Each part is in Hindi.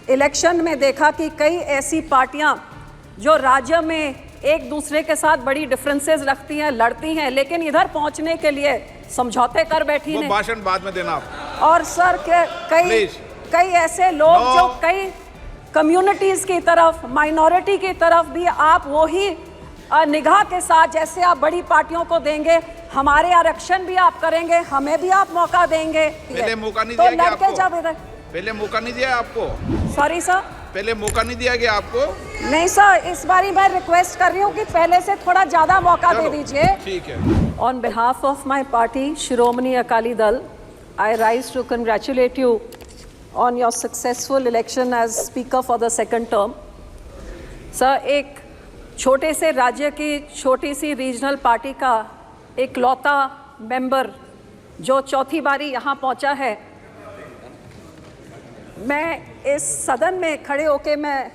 इलेक्शन में देखा कि कई ऐसी पार्टियां जो राज्य में एक दूसरे के साथ बड़ी डिफरेंसेस रखती हैं, लड़ती हैं, लेकिन इधर पहुंचने के लिए समझौते कर बैठी हैं। भाषण बाद में देना आप। और सर कई ऐसे लोग जो कई कम्युनिटीज की तरफ, माइनॉरिटी की तरफ भी आप वही निगाह के साथ जैसे आप बड़ी पार्टियों को देंगे, हमारे आरक्षण भी आप करेंगे, हमें भी आप मौका देंगे। पहले मौका नहीं तो दिया लड़के आपको? जब इधर पहले मौका नहीं दिया आपको? सॉरी सर, पहले मौका नहीं दिया गया आपको? नहीं सर, इस बारी मैं रिक्वेस्ट कर रही हूँ कि पहले से थोड़ा ज्यादा मौका दे दीजिए। ठीक है। On behalf of my party Shiromani Akali Dal, I rise to congratulate you on your successful election as speaker for the second term. Sir, एक छोटे से राज्य की छोटी सी रीजनल पार्टी का एक लौता मेंबर जो चौथी बारी यहाँ पहुँचा है, मैं इस सदन में खड़े होके मैं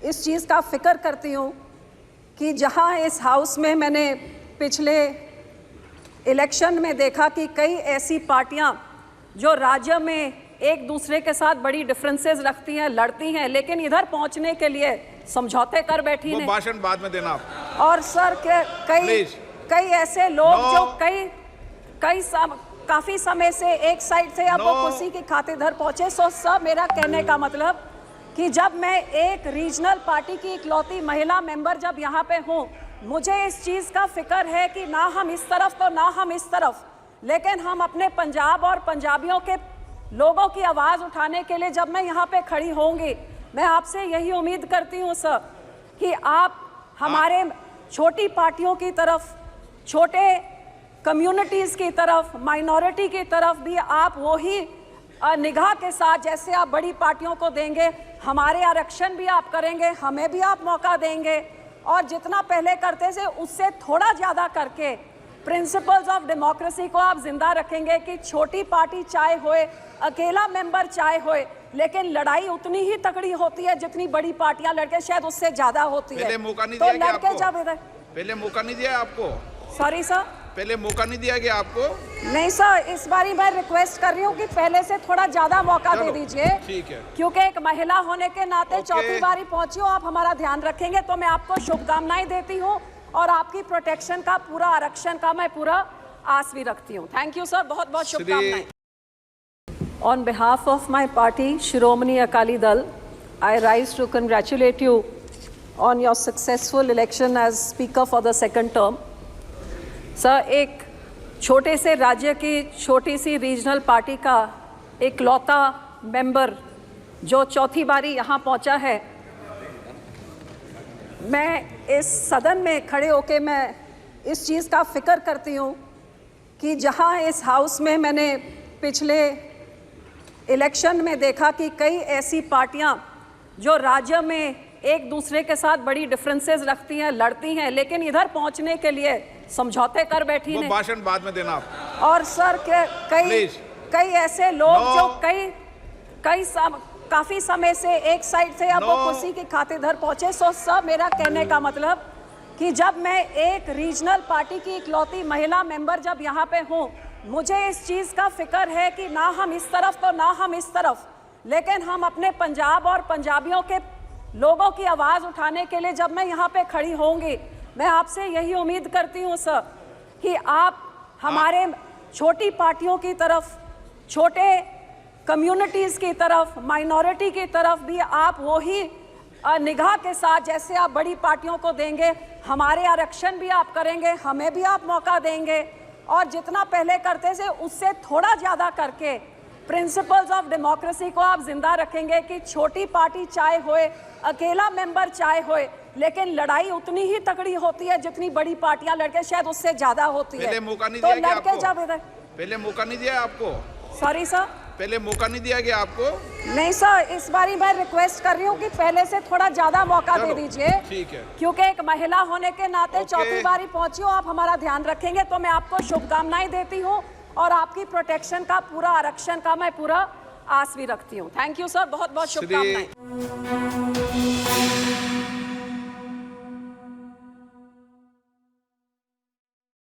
इस चीज़ का फिक्र करती हूँ कि जहाँ इस हाउस में मैंने पिछले इलेक्शन में देखा कि कई ऐसी पार्टियाँ जो राज्य में एक दूसरे के साथ बड़ी डिफरेंसेस रखती हैं, लड़ती हैं, लेकिन इधर पहुंचने के लिए समझौते कर बैठी हैं। भाषण बाद में देना आप। और सर कई ऐसे लोग जो काफी समय से एक साइड से अब वो कुर्सी की खातिर इधर पहुंचे। सो सर, मेरा कहने का मतलब कि जब मैं एक रीजनल पार्टी की इकलौती महिला मेंबर जब यहाँ पे हूँ, मुझे इस चीज का फिक्र है कि ना हम इस तरफ तो ना हम इस तरफ, लेकिन हम अपने पंजाब और पंजाबियों के लोगों की आवाज़ उठाने के लिए जब मैं यहाँ पे खड़ी होंगी, मैं आपसे यही उम्मीद करती हूँ सर कि आप हमारे छोटी पार्टियों की तरफ, छोटे कम्युनिटीज़ की तरफ, माइनॉरिटी की तरफ भी आप वही निगाह के साथ जैसे आप बड़ी पार्टियों को देंगे, हमारे आरक्षण भी आप करेंगे, हमें भी आप मौका देंगे, और जितना पहले करते थे उससे थोड़ा ज़्यादा करके प्रिंसिपल्स ऑफ डेमोक्रेसी को आप जिंदा रखेंगे कि छोटी पार्टी चाहे होए, अकेला मेंबर चाहे होए, लेकिन लड़ाई उतनी ही तगड़ी होती है जितनी बड़ी पार्टियां लड़के, शायद उससे ज्यादा होती है। पहले मौका नहीं तो दिया लड़के आपको? जब इधर पहले मौका नहीं दिया आपको? सॉरी सर, पहले मौका नहीं दिया गया आपको? नहीं सर, इस बारी मैं रिक्वेस्ट कर रही हूँ कि पहले से थोड़ा ज्यादा मौका दे दीजिए। ठीक है। क्योंकि एक महिला होने के नाते चौथी बारी पहुंची हो, आप हमारा ध्यान रखेंगे तो मैं आपको शुभकामनाएं देती हूँ और आपकी प्रोटेक्शन का, पूरा आरक्षण का मैं पूरा आस भी रखती हूँ। थैंक यू सर, बहुत बहुत शुभकामनाएं। On behalf of my party Shiromani Akali Dal, I rise to congratulate you on your successful election as speaker for the second term. Sir, एक छोटे से राज्य की छोटी सी रीजनल पार्टी का एक लौता मेंबर जो चौथी बारी यहाँ पहुँचा है, मैं इस सदन में खड़े होके मैं इस चीज़ का फिक्र करती हूँ कि जहाँ इस हाउस में मैंने पिछले इलेक्शन में देखा कि कई ऐसी पार्टियां जो राज्य में एक दूसरे के साथ बड़ी डिफरेंसेस रखती हैं, लड़ती हैं, लेकिन इधर पहुंचने के लिए समझौते कर बैठी हैं। भाषण बाद में देना आप। और सर कई ऐसे लोग जो काफी समय से एक साइड से अब वो कुर्सी की खातिर इधर पहुंचे। सो सर, मेरा कहने का मतलब कि जब मैं एक रीजनल पार्टी की इकलौती महिला मेंबर जब यहाँ पे हूँ, मुझे इस चीज़ का फिक्र है कि ना हम इस तरफ तो ना हम इस तरफ, लेकिन हम अपने पंजाब और पंजाबियों के लोगों की आवाज़ उठाने के लिए जब मैं यहाँ पे खड़ी होंगी, मैं आपसे यही उम्मीद करती हूँ सर कि आप हमारे छोटी पार्टियों की तरफ, छोटे कम्युनिटीज़ की तरफ, माइनॉरिटी की तरफ भी आप वही निगाह के साथ जैसे आप बड़ी पार्टियों को देंगे, हमारे आरक्षण भी आप करेंगे, हमें भी आप मौका देंगे, और जितना पहले करते थे उससे थोड़ा ज़्यादा करके प्रिंसिपल्स ऑफ डेमोक्रेसी को आप जिंदा रखेंगे कि छोटी पार्टी चाहे होए, अकेला मेंबर चाहे होए, लेकिन लड़ाई उतनी ही तगड़ी होती है जितनी बड़ी पार्टियां लड़के, शायद उससे ज्यादा होती है। पहले मौका नहीं तो दिया गया लड़के आपको? जब इधर पहले मौका नहीं दिया आपको? सॉरी सर, पहले मौका नहीं दिया गया आपको? नहीं सर, इस बारी मैं रिक्वेस्ट कर रही हूँ कि पहले से थोड़ा ज्यादा मौका दे दीजिए। ठीक है। क्योंकि एक महिला होने के नाते चौथी बारी पहुंची हो, आप हमारा ध्यान रखेंगे तो मैं आपको शुभकामनाएं देती हूँ और आपकी प्रोटेक्शन का, पूरा आरक्षण का मैं पूरा आस भी रखती हूँ। थैंक यू सर, बहुत बहुत शुभकामनाएं।